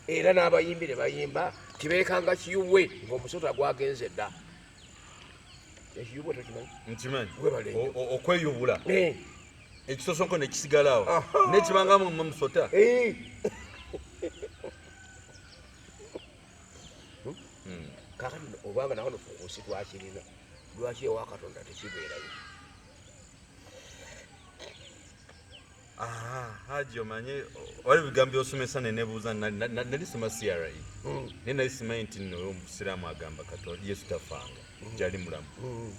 era n'abayimbire bayimba tibeekanga kiyubwe ng'omusota gwagenze dda ekiyubwe tokimanyi nkimanyi webale okweyubula ekisosonko nekisigalawo nekibangamu musota kakati obanga nawo nofukuusi twakirina lwaki ewa katonda tekibeerayo haji omanye wali bigambo byosomesa nenebuuza nalisoma CRE naye nali simanyi nti nno omusiraamu agamba katonda yesu tafanga gyali mulamu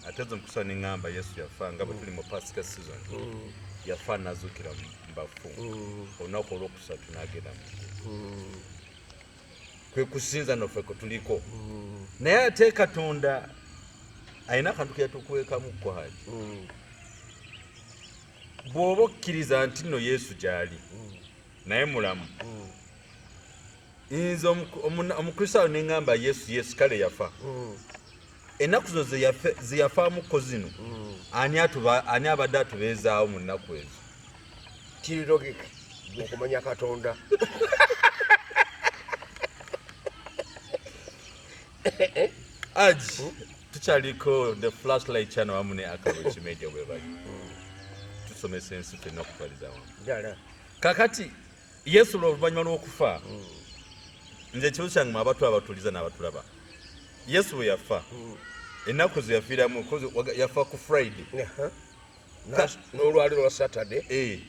ate zo mukusaba neŋŋamba yesu yafa nga bwe tuli mu pasika season yafa nazuukira mu bafu olunaku olwokusatu n'agenda mu kwe kusinza noffe kwe tuliko naye ate katonda alina akantu keyatukuweekamukko haji bw'oba okkiriza nti nno yesu gyali naye mulamu nze omukristaayo neŋŋamba yesu kale yafa ennaku zo zeyafaamuko zino ani abadde atubeezaawo mu nnaku ezo kiri logika okumanya katonda aji tukyaliko the flashlight channel wamu ne Akabuki Media bwe bali tusomesa ensi tulina okutwaliza wamu kakati yesu oluvannyuma lw'okufa nze ekibuzo kyange mwe abatu abatuliza n'abatulaba yesu bwe yafa ennaku ze yafiiramu yafa ku friday n'olwali lwa saturday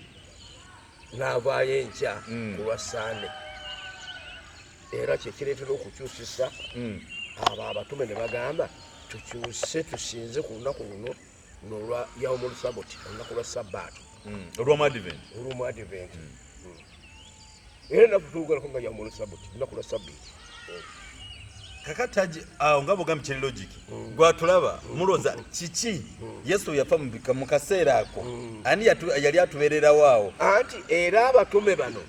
n'avaayo enkya ku lwa sande era kyekireetera okukyusisa abo abatume ne bagamba tukyuse tusinze ku lunaku luno n'olwa yawmul sabati olunaku lwa sabbaato olw'omu advent era naffe tugalako nga yawmul sabati olunaku lwa sabbiiti kakati awo nga bwogambye kiri logiki gwatulaba mulooza kiki yesu yafa mu kaseera ako ani yali atubeererawo awo anti era abatume bano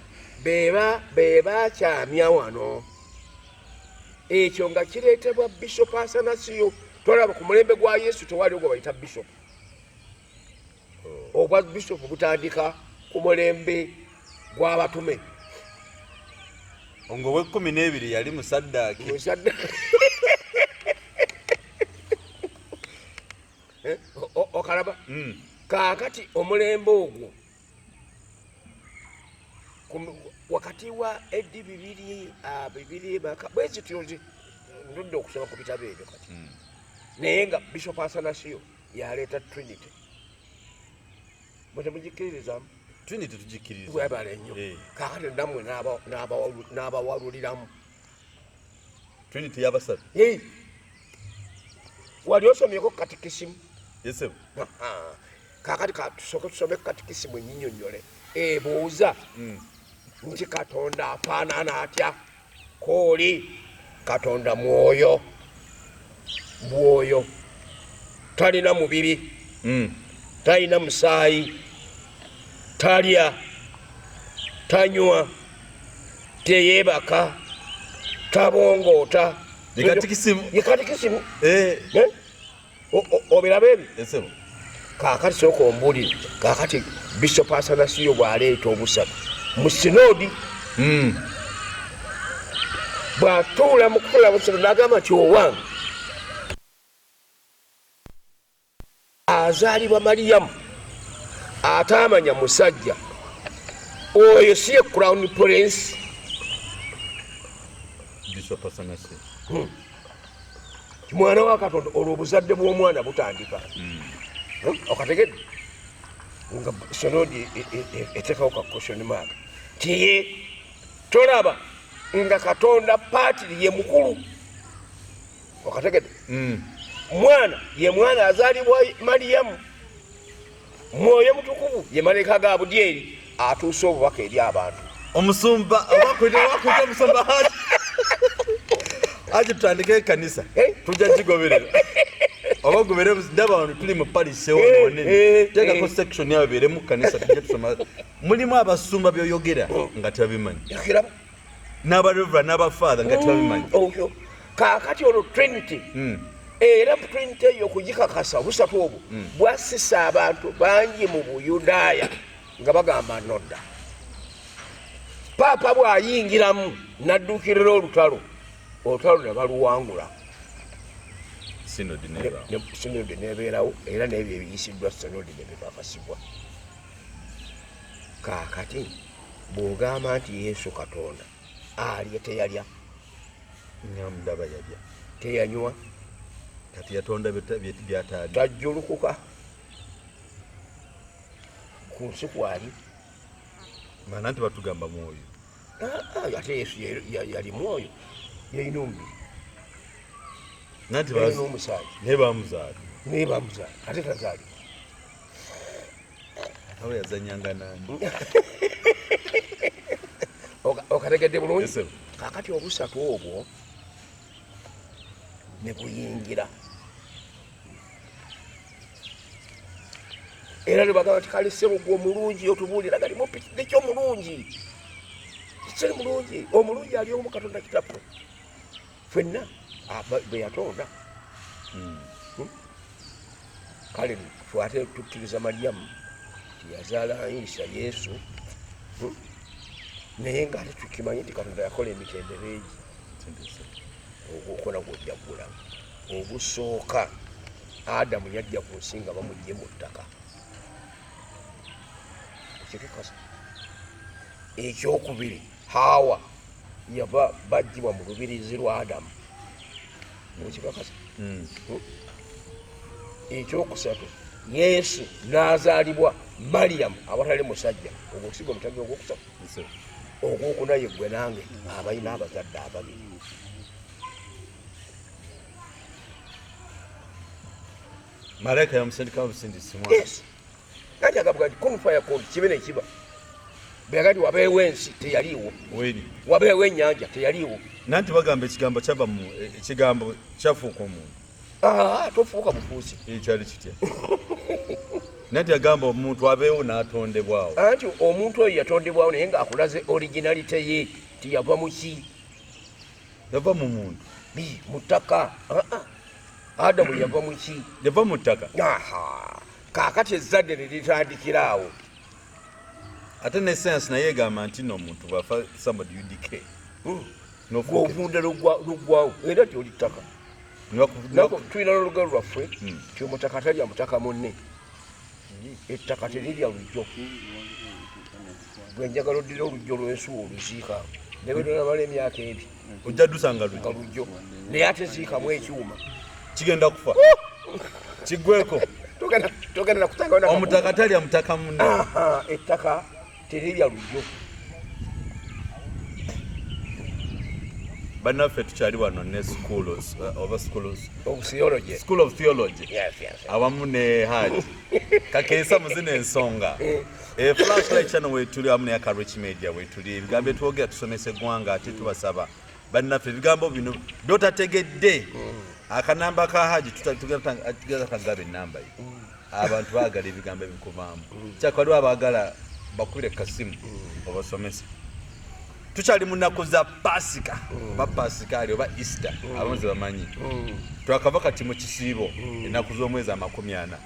be bakyamya wano ekyo nga kireetebwa bishop Asanasiyo tolaba ku mulembe gwa yesu tewaliwo gwe bayita bishop obwa bishop butandika ku mulembe gw'abatume ngo we12 yali musaddaaki okalaba kaakati omulembe ogwo wakati wa eddi bibiri bwezityo ndudde okusoma ku bitabo ebyo kati naye nga bishop Asanasiyo yaleeta trinity mutemugikiririzamu trinity tugikiriza webale nnyo kaakati nammwe n'abawaluliramu trinity yabasatu wali osomyeko katikisimu yesebo kaakati tusooke tusome katikisimu enyinyonnyole ebuuza nti katonda afaanana atya kooli katonda mwoyo talina mubiri talina musaayi talya tanywa teyeebaka tabongoota yekatikisimu obiraba ebyo kaakati sooka ombuulire kaakati bishop Asanasiyo bw'aleeta obusatu mu sinodi bw'atuula mu kukola busatu n'agamba nti owange azaalibwa Mariyamu ataamanya musajja oyo si ye crown prince bishop Asanasiyo mwana wa Katonda olwo obuzadde bw'omwana butandika okategedde nga sinodi eteekawo ka question mark tiye tolaba nga Katonda paatiri ye mukulu okategedde mwana ye mwana azaalibwa Mariyamu mwoyo mutukuvu ye maleka ga Budyeri atuuse obubaka eri abantu omusumba wakwita omusumba haji tutandike ekanisa tujja kigoberera oba gubere ndaba abantu tuli mu parish wonene teekako section yawe beere mu kanisa tujja tusoma mulimu abasumba byoyogera nga tebabimanyi n'abarevera n'abafaatha nga tebabimanyi kaakati olwo trinity era trinity eyo okugikakasa obusatu obwo bwasisa abantu bangi mu Buyudaaya nga bagamba nodda paapa bw'ayingiramu n'adduukirira olutalo ne baluwangula sinodi nebeerawo era n'ebyo ebiyisiddwa sinodi ne bikakasibwa. Kaakati bw'ogamba nti Yesu Katonda alya teyalya Nyamdaba yalya teyanywa kati yatonda byataadi tajjulukuka ku nsi kwali maana nti batugamba mwoyo ate Yesu yali mwoyo yalina omubiri nanti n'omusaayi nebamuzaala ate tazaali awo yazanyanga nani okategedde bulungi. Kaakati obusatu obwo ne buyingira era ne bagamba nti kale ssebo gwe omulungi otubuulira galimu piki omulungi kiseri mulungi omulungi ali omu Katonda kitaffe ffenna bwe yatonda. Kale ffe ate tukkiriza Mariyamu tiyazaala Isa Yesu naye ng'ate tukimanyi nti Katonda yakola emitendera egi ogwokola gw'ojjaggula ogusooka Adamu yajja ku nsi nga bamugye mu ttaka ekikakasa. Ekyokubiri Hawa yava bajjibwa mu lubirizi lwa Adamu ekikakasa. Ekyokusatu Yesu n'azaalibwa Mariyamu awatali musajja ogwokusiga omutagi ogwokusatu. Ogwokuna ye gwe nange abalina abazadde ababiri. Malaika yamusindika omusindisi mwana. Yes. Kati agamba nti kun fayakun kibe ne kiba. Bwagati wabeewo ensi teyaliwo. Wabeewo ennyanja teyaliwo. Nanti bagamba ekigambo kyava mu ekigambo kyafuuka omuntu. Tofuuka bufuusi. Ekyali kitya. Nanti agamba omuntu abeewo n'atondebwawo. Anti omuntu oyo yatondebwawo naye ng'akulaze originalite ye tiyava mu ki? Yava mu muntu. Mu ttaka. Adamu yava mu ki? Yava mu ttaka. Kaakati ezzadde ne litandikira awo. Ate ne science naye egamba nti n'omuntu bw'afa somebody you decay. N'ovunda luggwawo era tyoli ttaka. Tulina n'olugero lwaffe ti omutaka talya mutaka munne. Ettaka terirya lujjo. Gwe njagala oddira olujjo lw'ensuwa oluziika ne bwe nabala emyaka eri ojja ddusanga lujjo naye ate ziikamu ekyuma kigenda kufa kiggweko togenda nakutanga omutaka talya mutaka munne. Ettaka terirya lujjo. Bannaffe tukyali wano ne school of theology awamu ne Haji kakeesa muzina ensonga Flashlight channel wetuli wamu ne Akarich Media wetuli ebigambo etwogera tusomesa eggwanga ate tubasaba bannaffe ebigambo bino byotategedde akanamba ka Haji tugenda tagaba ennamba ye abantu baagala ebigambo ebikuvaamu kyakaliwo abaagala bakubire kasimu obasomesa. Tukyali mu nnaku za Pasika oba Pasikaali oba Easter abonzi bamanyi twakava kati mu kisiibo ennaku z'omwezi 40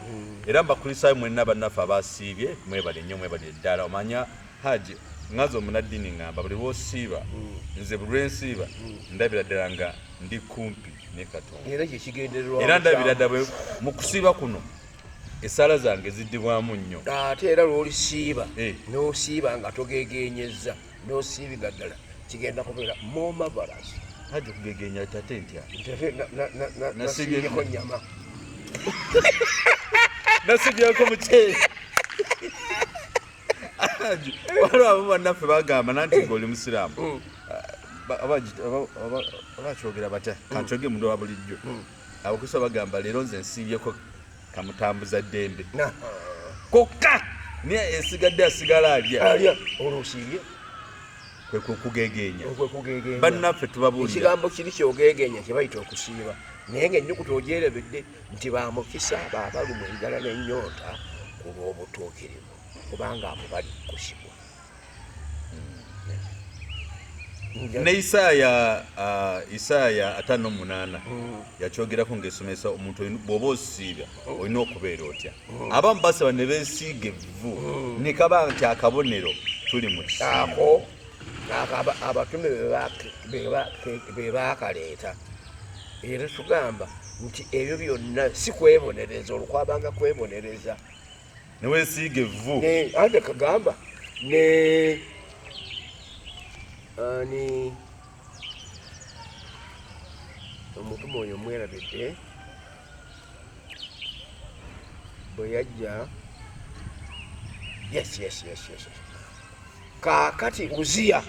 era mbakulisaayo mwenna bannaffe abasiibye mwebale nnyo mwebale eddala omanya Haji ngazi omunaddiini ngamba buli bw'osiiba nze buli lwensiiba ndabira ddala nga ndi kumpi ne Katonda era ndabira ddala mu kusiiba kuno essala zange ziddibwamu nnyo ate era lw'olisiiba n'osiiba nga togegenyezza n'osiibika ddala kigenda kubeera more marvelous. Haji okugegenya tate ntya nasibyeko nnyama nasibyeko muceeri waliwo abo bannaffe bagamba nanti ng'oli musiraamu abakyogera batya kankyoge mundu wa bulijjo abakristo bagamba leero nze nsiibyeko kamutambuza ddembe kokka naye esigadde asigala alya olwosiibye kwekugegenya bannaffe tubabuulira ekigambo kiri kyogegenya kyebayita okusiiba naye ng'ennyukuta ogyerebedde nti bamukisa baabalumwa enjala n'ennyota ku lw'obutuukirivu kubanga abo bali kusibwa. ne Isaaya 58 yakyogerako ng'esomesa omuntu bw'oba osiibya olina okubeera otya. Abamu basaba ne beesiiga evvu ne kaba nti akabonero tuli mu kisiibo abatume be bakaleeta era tugamba nti ebyo byonna si kwebonereza olukwabanga kwebonereza neweesiiga evvu ate kagamba ani omutume oyo mwerabidde bwe yajja yes kakati Uziya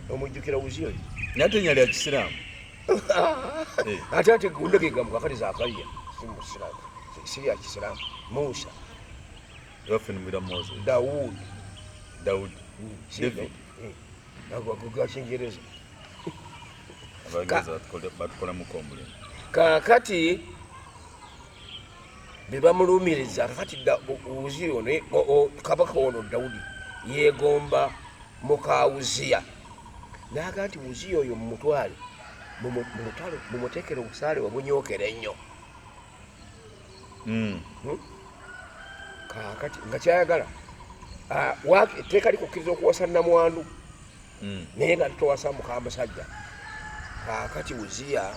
omujjukira Uziya oyo nate nyali ya kisiraamu ate gundegegamba kakati Zakariya si musiraamu si ya kisiraamu Musa yaffe numira Moses Daudi David ga Kingereza abageza batukolamuko omulimu kakati bebamulumiriza kakati Uziya ono kabaka ono Daudi yegomba muka Uziya naga nti Uziya oyo mumutwale mumutekere obusaale wabunyokera ennyo kakati nga kyayagala etteeka likukkiriza okuwasa nnamwandu naye nga titowasa mukamusajja kakati Uziya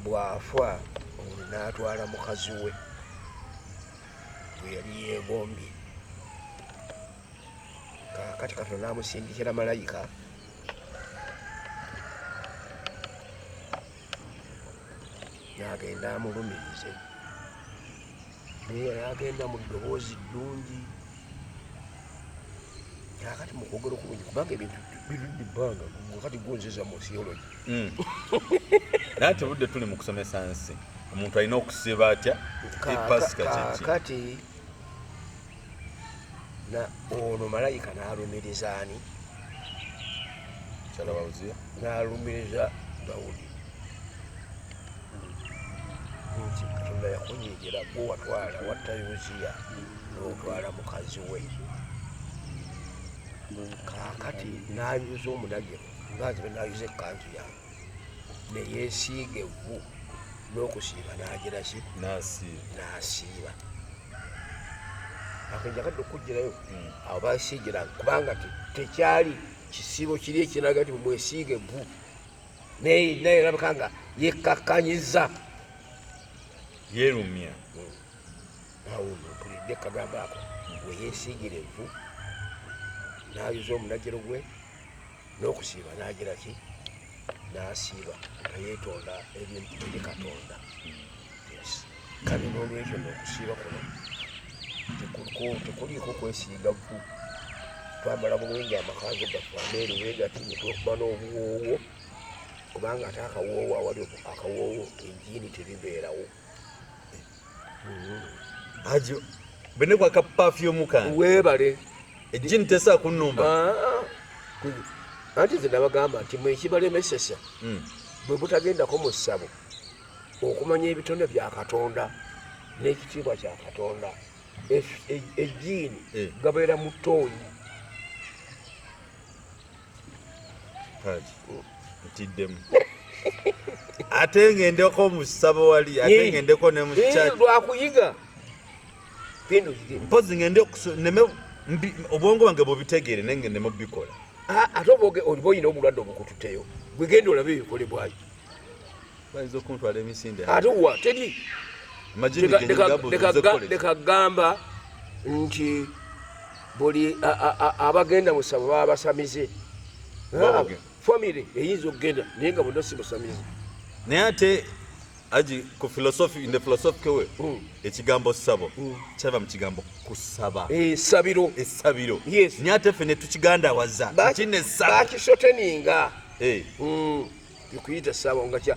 bwafa ono n'atwala mukazi we bwe yali yeegombye kakati Katonda n'amusindikira malayika n'agenda amulumirize naye n'agenda mu ddoboozi ddungi kakati mu kwogera okulungi kubanga ebintu birudde ebbanga kati gonzeza mu theology naye tebudde tuli mu kusomesa nsi omuntu alina okusiba atya epasika kyeki kati ono malayika n'alumiriza ani kyala wa Uziya n'alumiriza Dawudi nti Katonda yakunyigira gwe watwala watta Uziya n'otwala mukazi we kakati n'ayuza omunagiro ngazibe n'ayuza ekkanzu yange neyeesiiga evvu n'okusiiba n'agira ki n'asiiba akenjagadde okujjirayo abo basiigira kubanga tekyali kisiibo kiri ekiraga nti mumwesiiga evvu naye erabika nga yekkakkanyiza yeerumya awo mpulidde kagamba ako weyeesiigira evvu n'ayuza omunagiro gwe n'okusiiba n'agira ki n'asiiba nga yeetonda eri Katonda kale n'olwekyo n'okusiiba kuno tekuliiko kwesiiga vvu twambala bulungi amakanzu gaffe ameeruwe gati netwekuba n'obuwoowo kubanga ate akawoowo awali akawoowo enjiini teribeerawo ajo bene kwaka perfume kange weebale ejjini tesa kunnumba anti nze nabagamba nti mwekibalemesesa bwe butagendako mu ssabo okumanya ebitone bya Katonda n'ekitiibwa kya Katonda ejjiini gabeera mu ttooyi ntiddemu ate ngendeko mu ssabo wali ate ngendeko ne mu kyaki lwakuyiga mpozi ngende obwongo bwange bwobitegeere naye ngendemu bikola ate oliba olina obulwadde obukututeyo bwegenda olabe ebikolebwayo bayinza okuntwala emisinde ate wa teri lekagamba nti buli abagenda mu ssabo baba basamize famire eyinza okugenda naye nga bonna si basamize naye ate aji ku philosophy in the philosophical way ekigambo ssabo kyava mu kigambo kusaba essabiro naye ate ffe ne tukigandawaza kine ssabo bakisoteninga ekuyita ssabo nga kya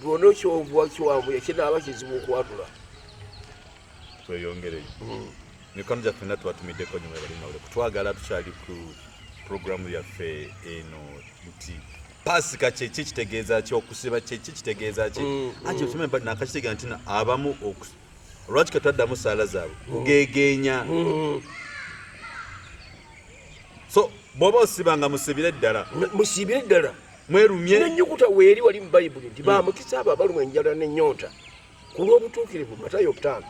bwona kyovuwa kiwambuye kinaaba kizibu okwatula tweyongereyo mikono gyaffe na twatumiddeko nyuma balinawule kutwagala tukyali ku programu yaffe eno nti pasika kyeki kitegeeza ki okusiba kyeki kitegeeza ki ati otume nakakitegeeza nti abamu lwaki katwaddamu saala zaabwe kugeegenya so bw'oba osibanga musibire ddala mwerumye n'ennyukuta weeri wali mu bayibuli nti bamukisa abo abalumwa enjala n'ennyonta ku lw'obutuukirivu Matayo 5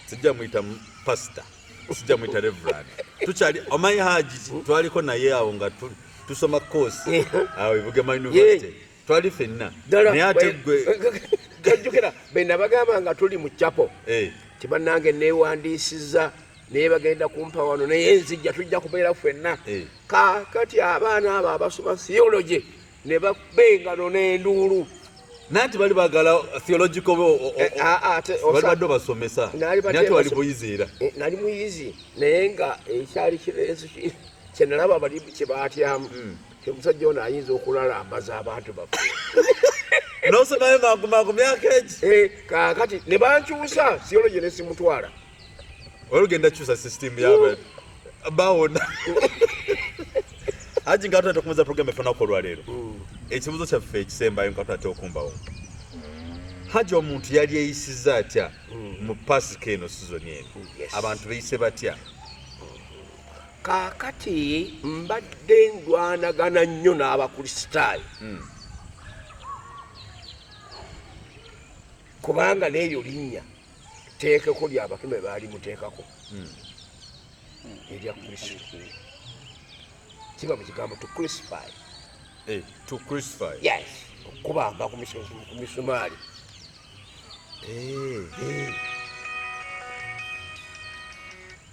sijja muyita pasita sijja mwita reverend tukyali omanyi haji twaliko naye awo nga tusoma course awo Bugema University twali fenna naye ate gwe kajjukira bena bagamba nga tuli mu chapo kibannange neewandiisiza naye bagenda kumpa wano naye nzijja tujja kubeera ffenna kati abaana abo abasoma theology ne babengano n'enduulu nanti bali bagala theological balibadde basomesa nati wali buyizi era nali muyizi naye nga ekyali kireeso kyenalaba bali kyebaatyamu omusajja ono ayinza okulalambaza abantu baffe nosomayo mangu myaka egi kakati ne bankyusa theology ne simutwala olugenda kyusa system yabe bawona aji nga tutata okumuza program efanako olwaleero ekibuzo kyaffe ekisembayo nga tutata okumbawo haji omuntu yali eyisiza atya mu pasika eno sizoni eno abantu beyise batya kakati mbadde ndwanagana nnyo n'abakristaayo kubanga n'eryo linnya teekeko lyabatume baali muteekako erya kristo kiba mu kigambo to crucify yes okubamba ku misumaali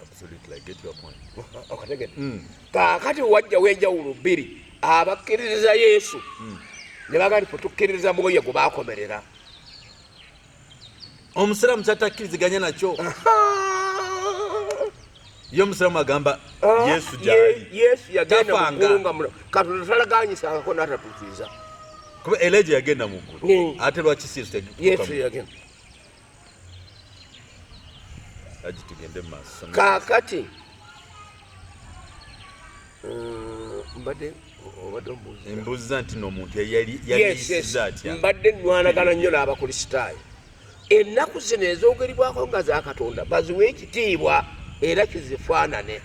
absolutely I get your point okategedde kakati wajjawo enjawulo bbiri abakkiririza yesu ne baga nti tukkiririza mwoyo gwe baakomerera omusiraamu kyatakkiriziganya nakyo ye omusiraamu agamba yesu gyali yesu yagenda muggulu katonda talaganyisangako n'atatuukiriza kuba eleja yagenda mu ggulu ate lwaki yesu yagenda aji tugende mu maaso kakati mbadde embuuza nti n'omuntu yali yisiza atya mbadde nnwanagana nnyo n'abakristaayo ennaku zino ezoogeribwako nga za katonda baziwe ekitiibwa era kizifaanane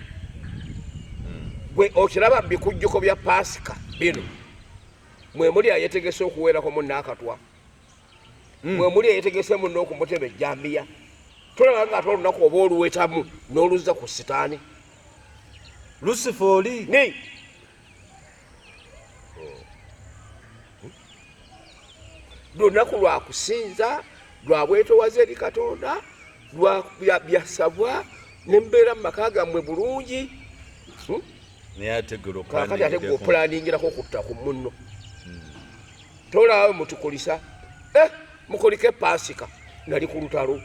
gwe okiraba bikujjuko bya pasika bino mwe muli ayetegese okuweerako munnaakatwa mwe muli ayetegese munna okumutema ejjambiya tolaba nga ate olunaku oba oluwetamu n'oluzza ku sitaani lusifa oli lunaku lwakusinza lwa bwetowaza eri katonda lwa byasabwa nembeera mu maka gammwe bulungi naye ategera kakati ate gweopulaningirako okutta ku munno tolaawe mutukulisa mukolike pasika nali ku lutalo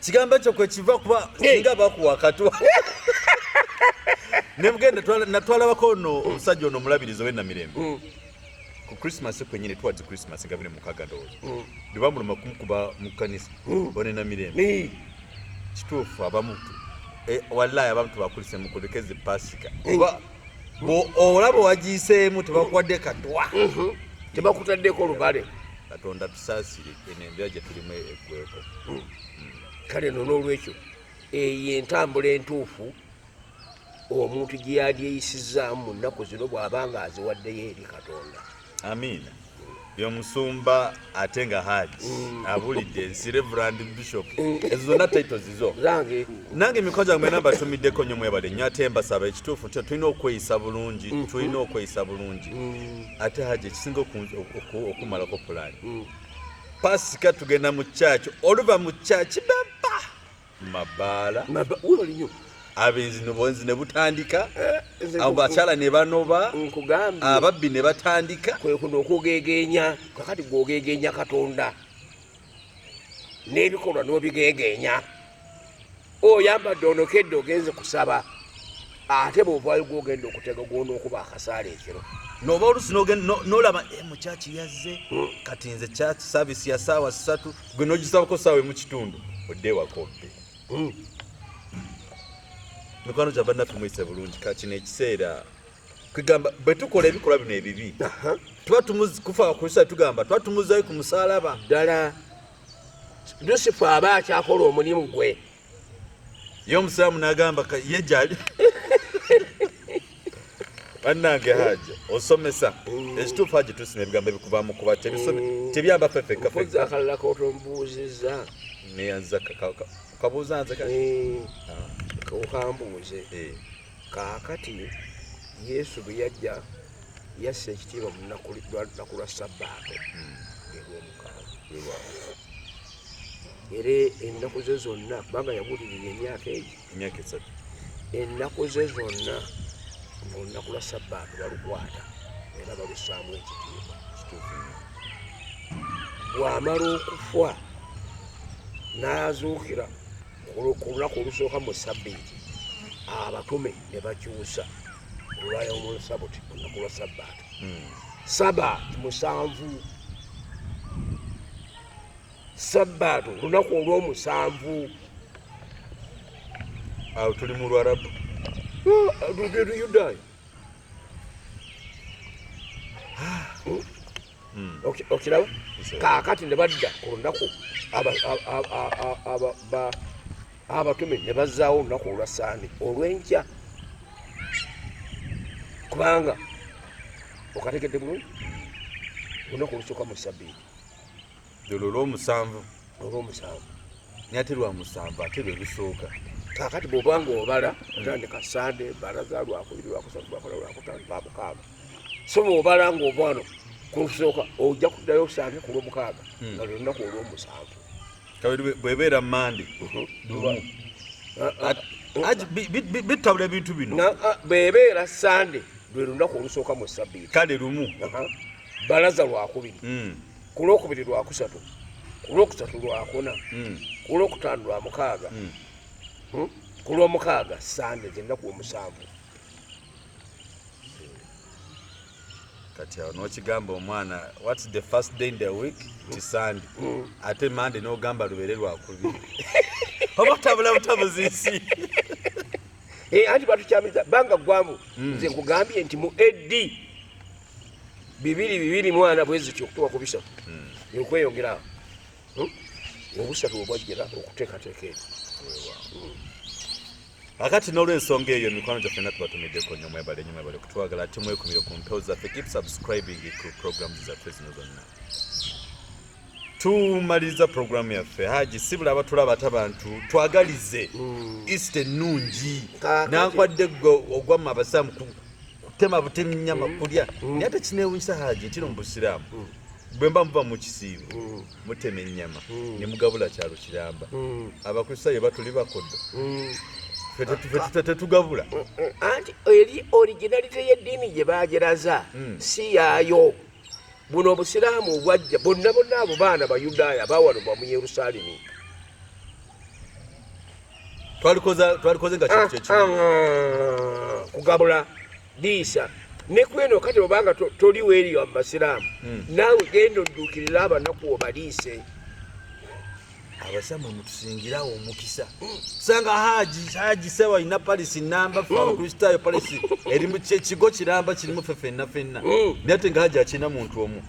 kigambo ekyo kwekiva kuba singa bakuwa katwa nemugenda natwalabako no omusajja ono omulabirizi ow'ennamirembe ku Christmas kwenyini twazi Christmas nga 26 ndowooza libamuluma kumukuba mu kanisa bonena mirembe kituufu abamu wallahi abamu tubakulise mukolekeze pasika kuba olaba wagiyiseemu tebakwadde katwa tebakutaddeko olubale katonda tusaasire enembera gye tulimu eggweko kale no n'olwekyo eyo entambula entuufu omuntu gye yali eyisizaamu mu nnaku zino bw'abanga aziwaddeyo eri katonda amiina y'omusumba ate nga haji abulidde ensi reverand bishop ezo zonna taito zizo nange emikono gyange mwena mbatumiddeko nnyo mwebale nnyo ate mbasaba ekituufu nti tulina okweyisa bulungi ate haji ekisinga okumalako pulaani pasika tugenda mu kyaki oluva mu kyaki baba mabaala abenzi nobonzi ne butandika abakyala ne banoba ababbi ne batandika kwe kuno okugegenya kakati gwogegenya katonda n'ebikolwa n'obigegenya oyambadde onokedde ogenze kusaba ate bwovaayo gwogenda okutega gwona okuba akasaala ekiro noba olusi nolaba mukyaki yazze kati nze kyaki saavisi ya saawa 3 gwe nogisabako saawa emu kitundu odde wakobbe mikwano gya bannaffe mwise bulungi kakino ekiseera kwegamba bwe tukola ebikolwa bino ebibi tuba kufa wakristaayo tugamba tuba tumuzayo ku musaalaba ddala lusifa aba akyakola omulimu gwe ye omusiraamu n'agamba ye gyali bannange haja osomesa ekituufu haji tusima ebigambo ebikuvaamu kuba tebyamba ffeffekka akalala kotombuuziza neyanza kabuuza nze okambuuze kaakati Yesu bwe yajja yassa ekitiibwa mu lunaku lwa Sabbaato lw'omukaaga era ennaku ze zonna kubanga yabulirira emyaka esatu ennaku ze zonna olunaku lwa Sabbaato balukwata era balussaamu ekitiibwa bw'amala okufa n'azuukira ku lunaku olusooka mu Sabbiiti abatume ne bakyusa olwaya omusabuti olunaku lwa Sabbaato Sabbaati 7 Sabbaato olunaku olw'omusanvu awo tuli mu Lwarabu Yudaayo okiraba kaakati ne badda ku lunaku abatume ne bazzaawo olunaku olwa Sande olw'enkya kubanga okategedde bulungi olunaku olusooka mu Sabbiiti olw'omusanvu naye ate lwa musanvu ate lwe lusooka kaakati bw'obanga obala otandika Sande balaza lwakubiri lwakusatu lwakuna lwakutaano lwamukaaga so bw'obala ng'ova wano ku lusooka ojja kuddayo osange ku lw'omukaaga nga lwe lunaku olw'omusanvu bwebeera Mande bitabula ebintu bino bwebeera Sande lwe lunaku olusooka mu Sabbiiti kale lumu balaza lwakubiri ku lwokubiri lwakusatu ku lwokusatu lwakuna ku lwokutaano lwamukaaga ku lw'omukaaga Sande zennaku omusanvu kati awo n'okigamba omwana what's the first day in the week ti Sande ate Mande n'ogamba lubeere lwakubiri oba tabula butabuziisi anti batukyamiza banga gwamu nze nkugambye nti mu AD 2 mwana bwezityo okutuuka ku 3 okweyongerawo obusatu obwajjira okuteekateeka ekyo akati n'olw'ensonga eyo mikwano gyaffe na tubatumiddeko nnyo mwebale kutwagala ate mwekumire ku mpewo zaffe keep subscribing ku programs zaffe zino zonna tumaliriza programu yaffe Haji sibula abatulaba ate abantu twagalize East ennungi nankwadde ogwamma abasaamu kutema butemi nnyama kulya naye ate kineewunyisa Haji nti no mu busiraamu bwe mba muva mu kisiibo mutema ennyama ne mugabula kyalo kiramba abakristaayo batuli bakoddo tetugabula anti eri originalite y'eddiini gye baageraza si yaayo buno obusiraamu obwajja bonna abo baana Bayudaaya bawalibwa mu Yerusaalemi twalikoze nga kugabula liisa ne kweno kati obanga toli weeriyo mu basiraamu naawe genda odduukirira abanaku obaliise abasama mutusingirawo omukisa sanga Haji sewa ina palisi namba fa abakristaayo palisi eri mu kigo kiramba kirimu fenna naye ate nga Haji akina muntu omu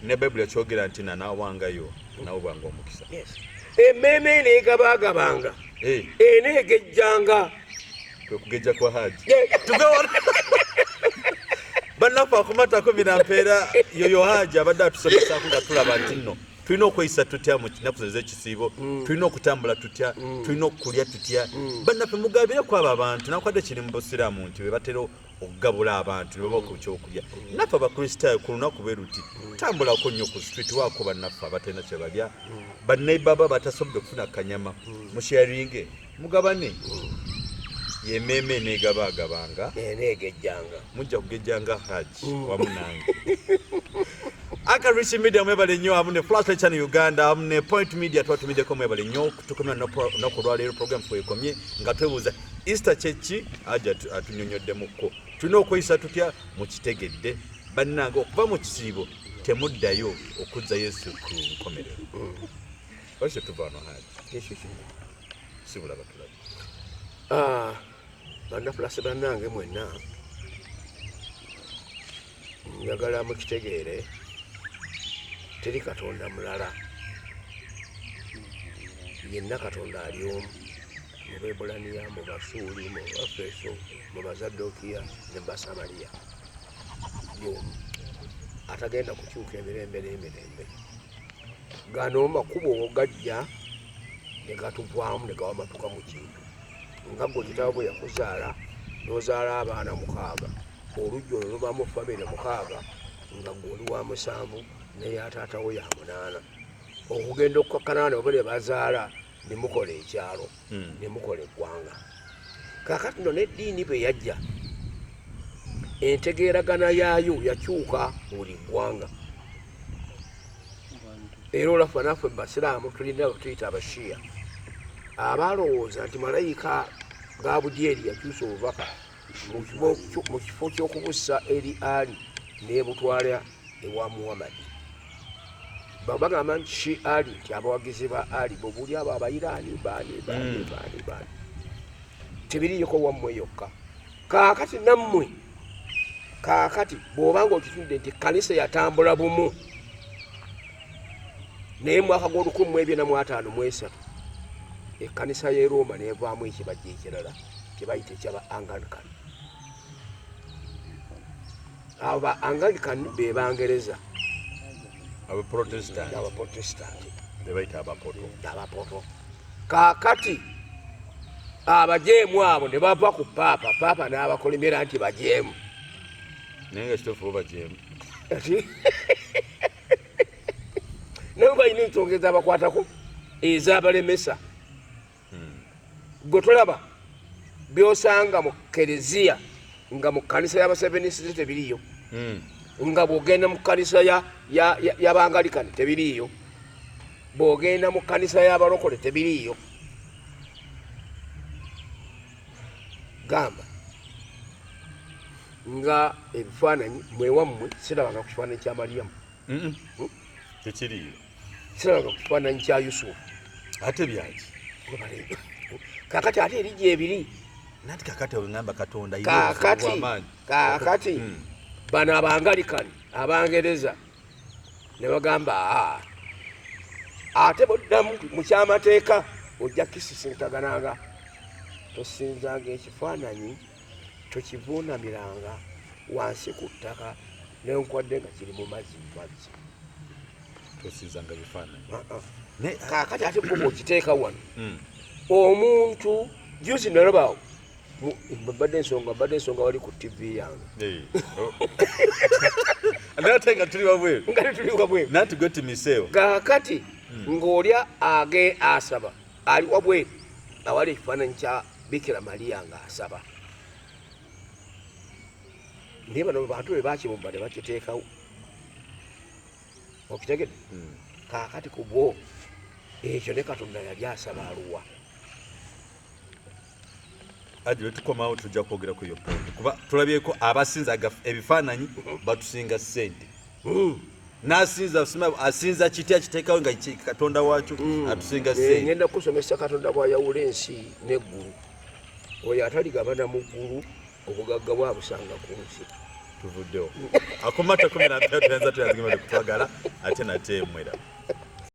ne Bayibuli ekyogera nti nanawangayo nawe bwanga omukisa emmeeme neegabagabanga eneegejjanga kwekugejja kwa Haji bannaffe akumatako binampeera yoyo Haji abadde atusomesako nga tulaba nti nno tulina okweyisa tutya mu kinaku ez'ekisiibo tulina okutambula tutya tulina okulya tutya bannaffe mugabire ku abo abantu nakwadde kiri mu busiraamu nti bwe batera okugabula abantu ne babaako ekyokulya naffe abakristaayo ku lunaku bwe ruti tambulako nnyo ku street waako bannaffe abatalina kye balya bannaibaba batasobodde okufuna kanyama musharinge mugabane yemmeeme neegabagabanga eneegejjanga mujja kugejjanga Haji wamu nange Akarishi Media mwebale nnyo amu ne Flashlight Channel Uganda amu ne Point Media twatumiddeko mwebale nnyo tukomya n'okulwaleero program twekomye nga twebuuza Easter kyeki Haji atunyonyoddemukko tulina okweyisa tutya mukitegedde bannange okuva mu kisiibo temuddayo okuzza Yesu ku nkomerero olwekyo tuva wano Haji sibula batulabe bannafulasi bannange mwenna njagala mukitegeere teri Katonda mulala yenna Katonda ali omu mu Baebbulaniya mu Basuuli mu Bafeso mu Bazadokiya ne Basamaliya y'omu atagenda kukyuka emirembe n'emirembe gano makubo gajja ne gatuvaamu ne gawa matuka mu kintu nga gwe kitabo bwe yakuzaala n'ozaala abaana 6 olujja olwo lubamu famire 6 nga gwoli wa 7 neya taatawo ya 8 okugenda okukakkanaana oba ne bazaala ne mukola ekyalo ne mukola eggwanga. Kaakati nno n'eddiini bwe yajja entegeeragana yaayo yakyuka buli ggwanga. Era olaffe naffe basiraamu tulina tuyita abashiya abalowooza nti malayika Gabudyeri yakyusa obubaka mu kifo ky'okubussa eri Ali n'ebutwala ewa Muhammadi. Bagamba nti Ali nti abawagizi ba Ali bobuli abo abayiraani baani tebiriyoko wammwe yokka. Kaakati nammwe kaakati bw'obanga okitudde nti kanisa yatambula bumu naye mwaka gw'1453 ekkanisa y'e Roma n'evaamu ekibajja ekirala kye bayita ekyaba Anglican. Abo ba Anglican be Bangereza, Abaprotestanti bebayita abapoto. Kaakati abajeemu abo ne bava ku paapa n'abakolimera nti bajeemu. naye nga kitofu bajeemu naye balina ensonga ezabakwatako ez'abalemesa. Gwe tolaba byosanga mu kereziya nga mu kkanisa y'Abasevenisi tebiriyo, nga bw'ogenda mu kkanisa y'Abangalikani tebiriyo, bw'ogenda mu kkanisa y'Abalokole tebiriyo. Gamba nga ebifaananyi mwewammwe sirabanga ku kifaananyi kya Mariyamu, tekiriyo, sirabanga ku kifaananyi kya Yusufu. ate byaki Kaakati ate erijja ebiri. nati kakati wengamba Katonda Kaakati bano Abangalikani Abangereza ne bagamba ate boddamu mu kyamateeka ojja kisisinkagana tosinzanga ekifaananyi tokivuunamiranga wansi ku ttaka nenkwadde nga kiri mu mazzi tosinzanga bifaananyi. Kaakati ate bwe okiteeka wano omuntu juzi nalaba mbadde ensonga wali ku TV yange nate nga tuli wabweru nati gwe timiseewo. Kaakati ng'olya asaba ali wabweru awali ekifaananyi kya Bikira Mariya ng'asaba. Naye bano bantu bwe bakibumba ne bakiteekawo, okitegedde. Kaakati ku bwo ekyo ne Katonda yali asaba aluwa. Aji lwe tukomawo tujja kwogera ku eyo pointi kuba tulabyeko abasinza ebifaananyi batusinga ssente. Asinza kiti akiteekawo nga Katonda waakyo atusinga ssente. Ngenda kusomesa Katonda bw'ayawula ensi n'eggulu. Oyo ataligabana mu ggulu obugagga bwabusanga ku nsi. Tuvuddewo akomata 13 tuyanzigema kutwagala ate nate mwera.